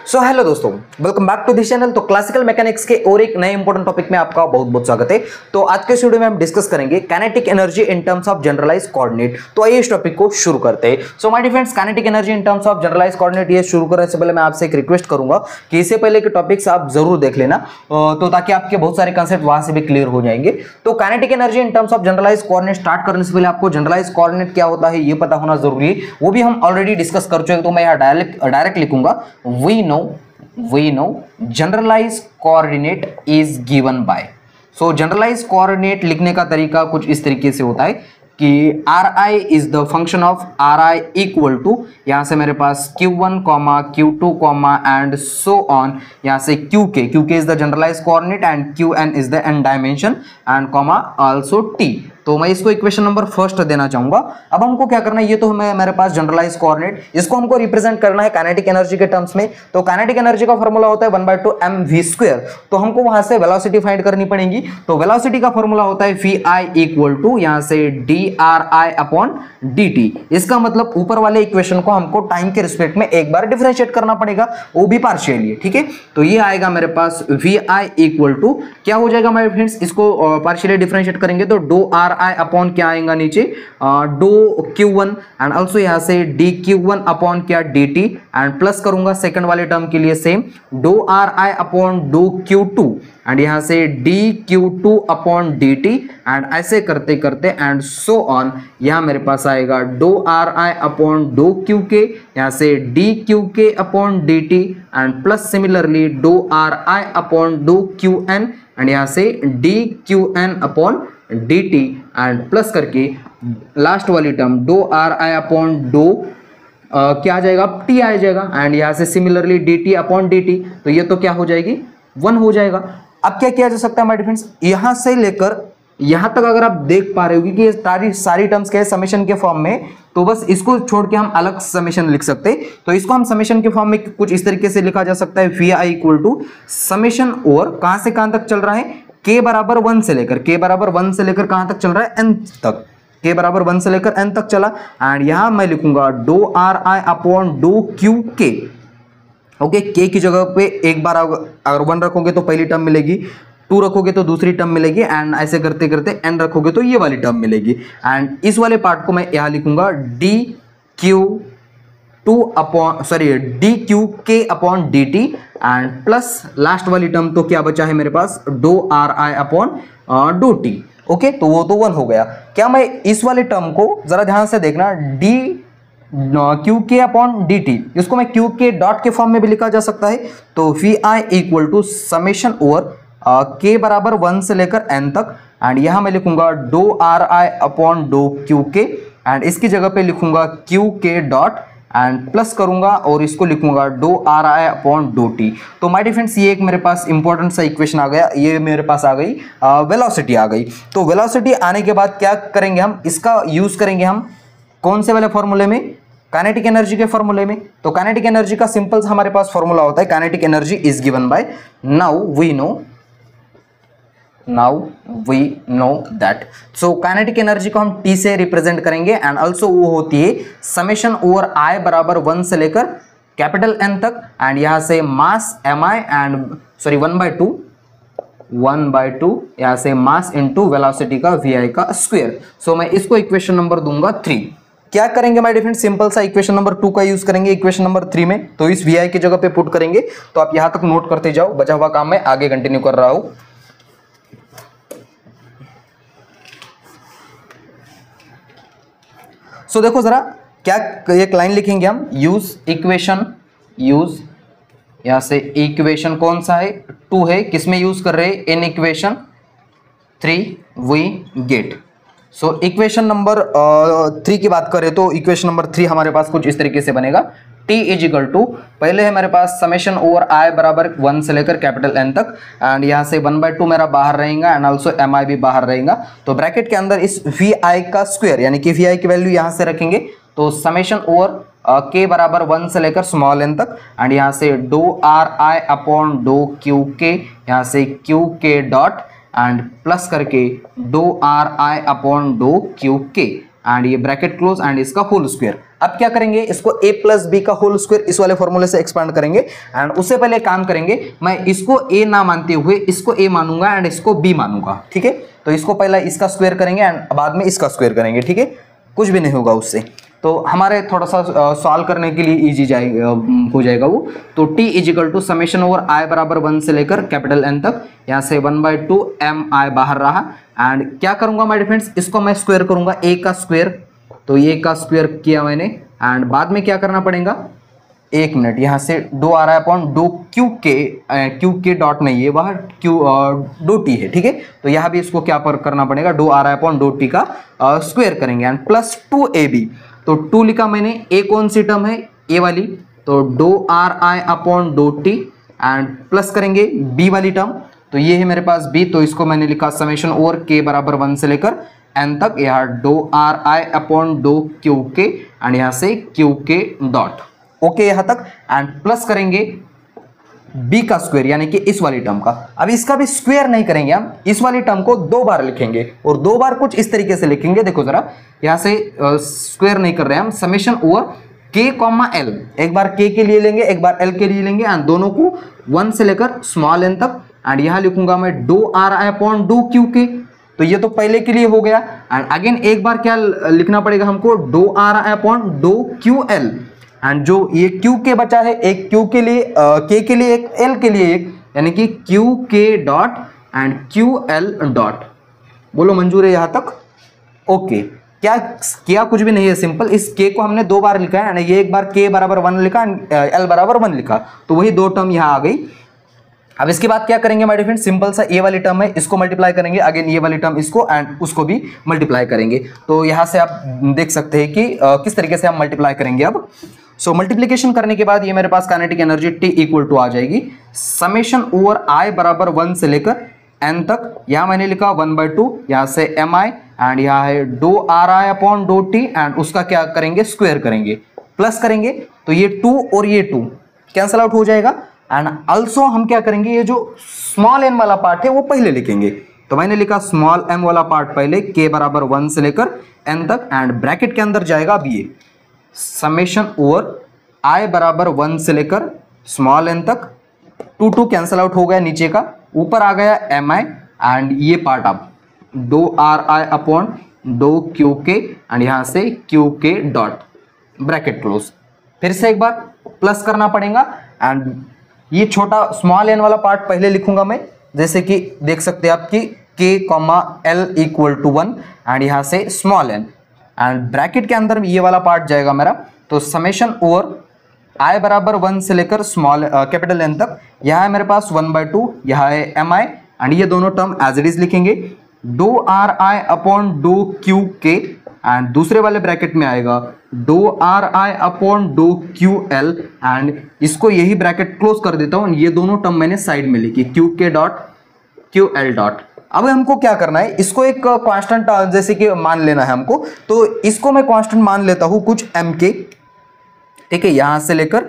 सो hello दोस्तों, welcome back to this channel. तो classical mechanics के और एक नए इंपॉर्टेंट टॉपिक में आपका बहुत बहुत स्वागत है। तो आज के वीडियो में हम डिस्कस करेंगे kinetic energy in terms of generalised coordinate. तो आइए इस टॉपिक को शुरू करते हैं। So my dear friends, kinetic energy in terms of generalised coordinate ये शुरू करने से पहले मैं आपसे एक रिक्वेस्ट करूंगा कि इससे पहले के टॉपिक्स आप जरूर देख लेना, तो ताकि आपके बहुत सारे कंसेप्ट वहां से भी क्लियर हो जाएंगे। तो kinetic energy in terms of generalised coordinate start करने से पहले आपको जनरलाइज्ड कोऑर्डिनेट क्या होता है ये पता होना जरूरी है। वो भी हम ऑलरेडी डिस्कस कर चुके हैं, तो मैं यहाँ डायरेक्ट लिखूंगा we know generalized coordinate is given by। so generalized coordinate लिखने का तरीका कुछ इस तरीके से होता है कि ri is the function of ri equal to, यहां से मेरे पास q1, q2, and so on, यहां से qk is the generalized coordinate and qn is the n dimension and also t। तो मैं इसको इक्वेशन नंबर फर्स्ट देना चाहूंगा। अब हमको क्या करना है, ये तो मेरे पास जनरलाइज कोऑर्डिनेट, इसको हमको रिप्रेजेंट करना है काइनेटिक एनर्जी के टर्म्स में। तो काइनेटिक एनर्जी का फॉर्मूला होता है 1/2 mv²। तो हमको वहां से वेलोसिटी फाइंड करनी पड़ेगी। तो वेलोसिटी का फॉर्मूला होता है vi इक्वल टू यहां से dri/dt। इसका मतलब ऊपर वाले इक्वेशन को हमको टाइम के रिस्पेक्ट में एक बार डिफरेंशिएट करना पड़ेगा, वो भी पार्शियली, ठीक है। तो ये आएगा मेरे पास vi इक्वल टू क्या हो जाएगा मेरे फ्रेंड्स, इसको पार्शियली डिफरेंशिएट करेंगे तो dri अपॉन क्या आएगा नीचे डो q1 एंड ऑल्सो यहां से dq1 अपॉन क्या dt एंड प्लस करूंगा सेकंड वाले टर्म के लिए सेम डो ri अपॉन डो q2 एंड यहां से dq2 अपॉन dt एंड ऐसे करते करते एंड सो ऑन, यहां मेरे पास आएगा डो ri अपॉन डो qk, यहां से dqk upon dt and plus similarly डो ri अपॉन डो qn एंड यहां से dqn upon dt and plus करके लास्ट वाली टर्म डो ri अपॉन डो क्या आ जाएगा, t आ जाएगा एंड यहां से सिमिलरली dt अपॉन dt। तो ये तो क्या हो जाएगी 1 हो जाएगा। अब क्या किया जा सकता है माय डियर फ्रेंड्स, यहां से लेकर यहां तक अगर आप देख पा रहे हो कि ये सारी टर्म्स के समेशन के फॉर्म में, तो बस इसको छोड़ के हम अलग समेशन लिख सकते हैं। तो इसको हम समेशन के फॉर्म में कुछ इस तरीके से लिखा जा सकता है vi equal to summation over कहां से कहां तक चल रहा है, k बराबर 1 से लेकर कहां तक चल रहा है n तक, k बराबर 1 से लेकर n तक चला एंड यहां मैं लिखूंगा डो ri अपॉन डो qk। ओके, k की जगह पे एक बार अगर 1 रखोगे तो पहली टर्म मिलेगी, 2 रखोगे तो दूसरी टर्म मिलेगी एंड ऐसे करते करते n रखोगे तो ये वाली टर्म मिलेगी एंड इस वाले पार्ट को मैं यहां लिखूंगा dqk upon dt and plus last वाली टर्म तो क्या बचा है मेरे पास डो ri अपॉन डो t। ओके, तो वो तो 1 हो गया। क्या मैं इस वाले टर्म को जरा ध्यान से देखना, qk अपॉन dt, इसको मैं qk डॉट के फॉर्म में भी लिखा जा सकता है। तो vi equal to summation over k बराबर 1 से लेकर n तक एंड यहां मैं लिखूंगा डो ri अपॉन डो qk एंड इसकी जगह पे लिखूंगा qk डॉट एंड प्लस करूंगा और इसको लिखूंगा डो ri अपॉन डो t। तो माय डियर फ्रेंड्स, ये एक मेरे पास इंपॉर्टेंट सा इक्वेशन आ गया, ये मेरे पास आ गई वेलोसिटी आ गई। तो वेलोसिटी आने के बाद क्या करेंगे, हम इसका यूज करेंगे हम कौन से वाले फॉर्मूले में, काइनेटिक एनर्जी के फॉर्मूले में। तो काइनेटिक एनर्जी का सिंपल सा हमारे पास फॉर्मूला होता है, kinetic energy is given by now we know that। so kinetic energy को हम T से रिप्रेजेंट करेंगे एंड ऑल्सो वो होती है समेशन ओवर I बराबर 1 से लेकर कैपिटल N तक एंड यहां से मास mi एंड 1/2 यहां से मास इनटू वेलोसिटी का vi का स्क्वायर। सो मैं इसको इक्वेशन नंबर दूंगा 3। क्या करेंगे माय डियर फ्रेंड्स, सिंपल सा इक्वेशन नंबर 2 का यूज करेंगे इक्वेशन नंबर 3 में। तो इस vi की जगह पे पुट करेंगे। तो आप यहां तक नोट करते जाओ, बचा हुआ काम मैं आगे कंटिन्यू कर रहा हूं। सो देखो जरा, क्या एक लाइन लिखेंगे हम, यूज यहां से इक्वेशन कौन सा है 2 है, किसमें यूज कर रहे हैं, in equation 3 we get. So equation number 3 की बात करें तो इक्वेशन नंबर 3 हमारे पास कुछ इस तरीके से बनेगा, t इज इक्वल टू पहले है मेरे पास समेशन ओवर i बराबर 1 से लेकर कैपिटल N तक एंड यहाँ से 1/2 मेरा बाहर रहेगा एंड ऑल्सो mi भी बाहर रहेगा। तो ब्रैकेट के अंदर इस vi का स्क्वायर यानी कि vi की वैल्यू यहाँ से रखेंगे। तो समेशन ओवर k बराबर 1 से लेकर स्मॉल n तक एंड यहाँ से डो ri अपॉन डो qk, यहाँ से qk डॉट एंड प्लस करके डो ri अपॉन डो qk एंड ये ब्रैकेट क्लोज एंड इसका होल स्क्वायर। अब क्या करेंगे, इसको a प्लस बी का होल स्क्वायर इस वाले फॉर्मूले से एक्सपांड करेंगे एंड उससे पहले काम करेंगे, मैं इसको a ना मानते हुए इसको a मानूंगा एंड इसको b मानूंगा, ठीक है। तो इसको पहला इसका स्क्वायर करेंगे एंड बाद में इसका स्क्वायर करेंगे, ठीक है, कुछ भी नहीं होगा उससे। तो हमारे थोड़ा सा सॉल्व करने के लिए इजी हो जाएगा वो। तो t equal to summation over i बराबर 1 से लेकर कैपिटल N तक, यहाँ से 1/2 mi बाहर रहा एंड क्या करूंगा माय फ्रेंड्स, इसको मैं स्क्वायर करूंगा a का स्क्वायर, तो ये का स्क्वायर किया मैंने एंड बाद में क्या करना पड़ेगा, 1 मिनट, यहाँ से डो आ रहा है अपॉन डो क्यू के डॉट नहीं है वह डो टी है, ठीक है। तो यहाँ भी इसको क्या पर करना पड़ेगा, डो आ रहा है अपॉन डो टी का स्क्वायर करेंगे एंड प्लस 2ab। तो 2 लिखा मैंने, a कौन सी टर्म है, a वाली, तो डो आर आई अपॉन डो टी एंड प्लस करेंगे b वाली टर्म, तो ये है मेरे पास b, तो इसको मैंने लिखा समेशन ओवर k बराबर 1 से लेकर n तक, यहाँ डो आर आई अपॉन डो क्यू के एंड यहाँ से क्यू के डॉट, ओके यहाँ तक एंड प्लस करेंगे b का स्क्वायर यानी कि इस वाली टर्म का। अब इसका भी स्क्वायर नहीं करेंगे हम, इस वाली टर्म को 2 बार लिखेंगे और 2 बार कुछ इस तरीके से लिखेंगे, देखो जरा, यहाँ से स्क्वायर नहीं कर रहे हैं हम, summation over k comma l, एक बार k के लिए लेंगे एक बार l के लिए लेंगे एंड दोनों को 1 से लेकर स्मॉल n तक एंड यहाँ लिखूंगा मैं डो आर आई अपॉन डो क्यू के, तो ये तो पहले के लिए हो गया एंड अगेन एक बार क्या लिखना पड़ेगा हमको, डो आर आई अपॉन डो क्यू एल एंड जो ये क्यू के बचा है, एक क्यू के लिए के के लिए एक, एल के लिए एक, यानी कि Q k dot and Q L dot. बोलो मंजूर है यहाँ तक, ओके। क्या किया, कुछ भी नहीं है, सिंपल इस के को हमने 2 बार लिखा है, ये एक बार के बराबर 1 लिखा एंड एल बराबर 1 लिखा, तो वही 2 टर्म यहाँ आ गई। अब इसके बाद क्या करेंगे माय डियर फ्रेंड, सिंपल सा ए वाली टर्म है इसको मल्टीप्लाई करेंगे, अगेन ये वाली टर्म इसको एंड उसको भी मल्टीप्लाई करेंगे। तो यहाँ से आप देख सकते हैं कि किस तरीके से हम मल्टीप्लाई करेंगे। अब सो मल्टीप्लिकेशन करने के बाद ये मेरे पास kinetic energy T equal to आ जाएगी समेशन ओवर I बराबर 1 से लेकर n तक, यहाँ मैंने लिखा 1/2, यहाँ से mi एंड यहाँ है डो आर आई अपॉन डो टी एंड उसका क्या करेंगे, स्क्वायर करेंगे, प्लस करेंगे, तो ये 2 और ये 2 कैंसल आउट हो जाएगा एंड ऑल्सो हम क्या करेंगे, ये जो स्मॉल n वाला पार्ट है वो पहले लिखेंगे, तो मैंने लिखा स्मॉल m वाला पार्ट पहले, k बराबर 1 से लेकर n तक एंड ब्रैकेट के अंदर जाएगा अब ये समेशन ओवर I बराबर 1 से लेकर स्मॉल n तक, 2 कैंसल आउट हो गया नीचे का, ऊपर आ गया mi एंड ये पार्ट अब डो आर आई अपॉन डो क्यू के एंड यहाँ से q k dot, bracket close, फिर से एक बार प्लस करना पड़ेगा एंड ये छोटा स्मॉल n वाला पार्ट पहले लिखूंगा मैं, जैसे कि देख सकते हैं आप कि k comma l equal to 1 and यहाँ से स्मॉल n एंड ब्रैकेट के अंदर ये वाला पार्ट जाएगा मेरा, तो समेशन ओवर I बराबर 1 से लेकर स्मॉल कैपिटल N तक, यहाँ है मेरे पास 1/2, यहाँ है mi एंड ये दोनों टर्म एज इट इज लिखेंगे, डो आर आई अपॉन डो क्यू के एंड दूसरे वाले ब्रैकेट में आएगा डो आर आई अपॉन डो क्यू एल एंड इसको यही ब्रैकेट क्लोज कर देता हूँ, ये दोनों टर्म मैंने साइड में लिखी, Q k dot Q L dot. अब हमको क्या करना है, इसको एक कांस्टेंट जैसे कि मान लेना है हमको, तो इसको मैं कांस्टेंट मान लेता हूँ कुछ एम के, ठीक है, यहाँ से लेकर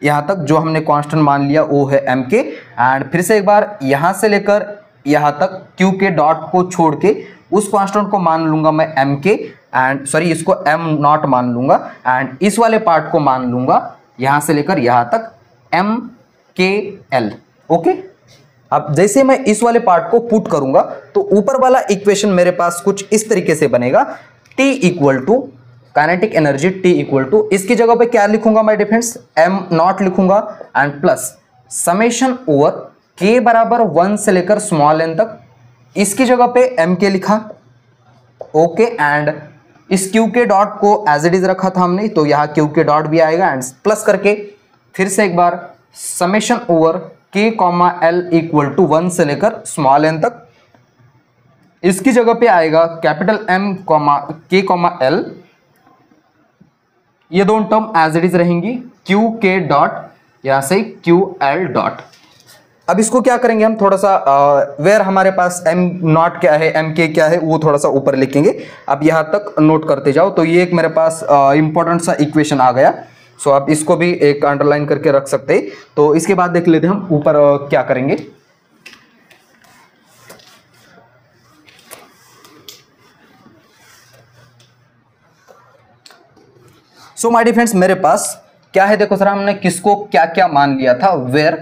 यहाँ तक जो हमने कांस्टेंट मान लिया वो है एम के एंड फिर से एक बार यहाँ से लेकर यहाँ तक क्यू के डॉट को छोड़ के उस कांस्टेंट को मान लूंगा मैं एम के एंड सॉरी इसको एम नॉट मान लूंगा एंड इस वाले पार्ट को मान लूंगा यहाँ से लेकर यहाँ तक एम के एल, ओके। अब जैसे मैं इस वाले पार्ट को पुट करूंगा तो ऊपर वाला इक्वेशन मेरे पास कुछ इस तरीके से बनेगा, T equal to kinetic energy T equal to, इसकी जगह पे क्या लिखूंगा मैं डिफरेंस, एम नॉट लिखूंगा and plus summation over k बराबर 1 से लेकर स्मॉल n तक, इसकी जगह पे m के लिखा, ओके एंड इस q के डॉट को एज इट इज रखा था हमने, तो यहाँ q के डॉट भी आएगा एंड प्लस करके फिर से एक बार summation over k comma l equal to 1 से लेकर स्मॉल n तक, इसकी जगह पे आएगा capital M comma k comma l, ये दोनों टर्म एज इट इज रहेंगी, क्यू के डॉट यहाँ से क्यू एल डॉट। अब इसको क्या करेंगे हम, थोड़ा सा वेयर हमारे पास एम नॉट क्या है एम के क्या है वो थोड़ा सा ऊपर लिखेंगे। अब यहाँ तक नोट करते जाओ, तो ये एक मेरे पास इंपॉर्टेंट सा इक्वेशन आ गया, सो आप इसको भी एक अंडरलाइन करके रख सकते हैं। तो इसके बाद देख लेते हैं हम ऊपर क्या करेंगे। सो माय डियर फ्रेंड्स, मेरे पास क्या है, देखो सर हमने किसको क्या क्या मान लिया था, वेयर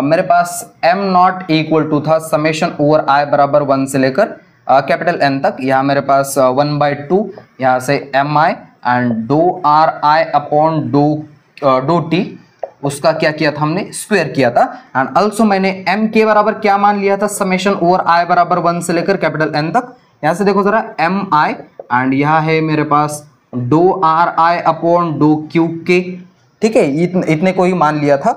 मेरे पास एम नॉट इक्वल टू था समेशन ओवर आई बराबर 1 से लेकर कैपिटल एन तक। यहाँ मेरे पास 1/2 यहाँ से एम आई एंड डो आर आई अपॉन डो टी, उसका क्या किया था हमने, स्क्वायर किया था। एंड ऑल्सो मैंने एम के बराबर क्या मान लिया था, समेशन ओवर आई बराबर 1 से लेकर कैपिटल एन तक। यहाँ से देखो जरा एम आई एंड यहाँ है मेरे पास डो आर आई अपॉन डो क्यू के, ठीक है, इतने को ही मान लिया था।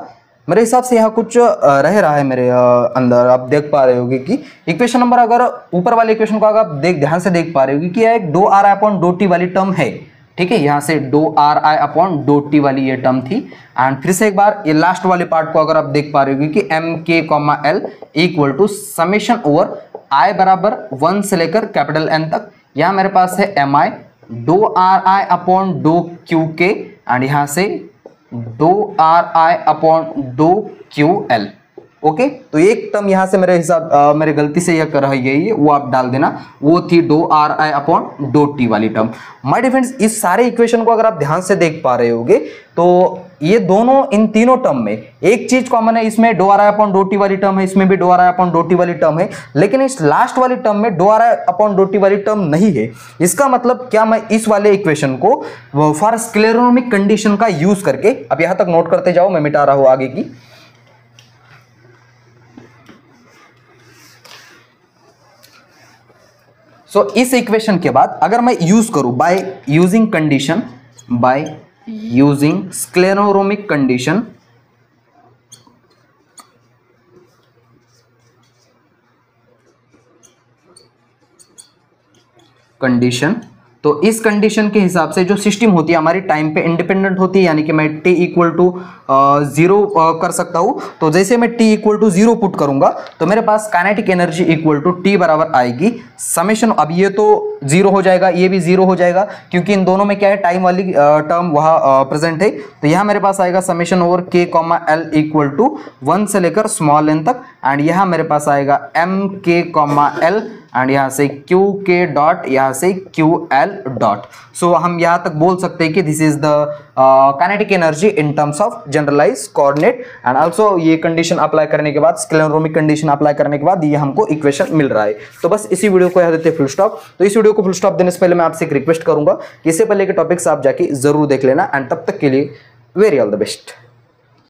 मेरे हिसाब से यहाँ कुछ रह रहा है मेरे अंदर, आप देख पा रहे होगे कि इक्वेशन नंबर, अगर ऊपर वाले इक्वेशन को अगर आप ध्यान से देख पा रहे होगे कि यह एक डो आर आई अपॉन डो टी वाली टर्म है, ठीक है, यहाँ से डो आर आई अपॉन डो टी वाली ये टर्म थी। एंड फिर से एक बार ये लास्ट वाले पार्ट को अगर आप देख पा रहे होगे कि m k comma L equal to summation over i बराबर 1 से लेकर कैपिटल एन तक। यहाँ मेरे पास है एम आई डो आर आई अपॉन डो क्यू के एंड यहाँ से डो आर आई अपॉन डो क्यू एल। ओके, तो एक टर्म यहां से मेरे हिसाब मेरे गलती से यह कर रही है, वो आप डाल देना, वो थी डो आर आई अपॉन डो टी वाली टर्म। माय डियर फ्रेंड्स, इस सारे इक्वेशन को अगर आप ध्यान से देख पा रहे होगे तो ये दोनों, इन तीनों टर्म में एक चीज कॉमन है, इसमें डो आर आई अपॉन डो टी वाली टर्म है, इसमें भी डो आर आई अपॉन डो टी वाली टर्म है, लेकिन इस लास्ट वाली टर्म में डो आर आई अपॉन डो टी वाली टर्म नहीं है। इसका मतलब क्या, मैं इस वाले इक्वेशन को फॉर स्क्लेरोनोमिक कंडीशन का यूज करके, अब यहां तक नोट करते जाओ, मैं मिटा रहा हूं आगे की। सो इस इक्वेशन के बाद अगर मैं यूज करूं by using condition, by using scleronomic condition, तो इस कंडीशन के हिसाब से जो सिस्टम होती है हमारी टाइम पे इंडिपेंडेंट होती है, यानी कि मैं t इक्वल टू 0 कर सकता हूं। तो जैसे मैं t इक्वल टू 0 पुट करूंगा तो मेरे पास kinetic energy equal to t बराबर आएगी समेशन, अब ये तो 0 हो जाएगा, ये भी 0 हो जाएगा, क्योंकि इन दोनों में क्या है, टाइम वाली टर्म वहां प्रेजेंट है। तो यहाँ मेरे पास आएगा summation over k comma L equal to 1 से लेकर स्मॉल एन तक। एंड यहाँ मेरे पास आएगा M k comma L and यहाँ से क्यू के डॉट, यहाँ से क्यू एल डॉट। सो हम यहाँ तक बोल सकते हैं कि this is the kinetic energy in terms of generalise coordinate. And also ये कंडीशन अप्लाई करने के बाद, स्क्लेरोनोमिक कंडीशन अप्लाई करने के बाद ये हमको इक्वेशन मिल रहा है। तो बस इसी वीडियो को यहाँ देते हैं फुल स्टॉप। तो इस वीडियो को फुल स्टॉप देने से पहले मैं आपसे एक रिक्वेस्ट करूंगा कि इससे पहले के टॉपिक्स आप जाके जरूर देख लेना। एंड तब तक के लिए वेरी ऑल द बेस्ट।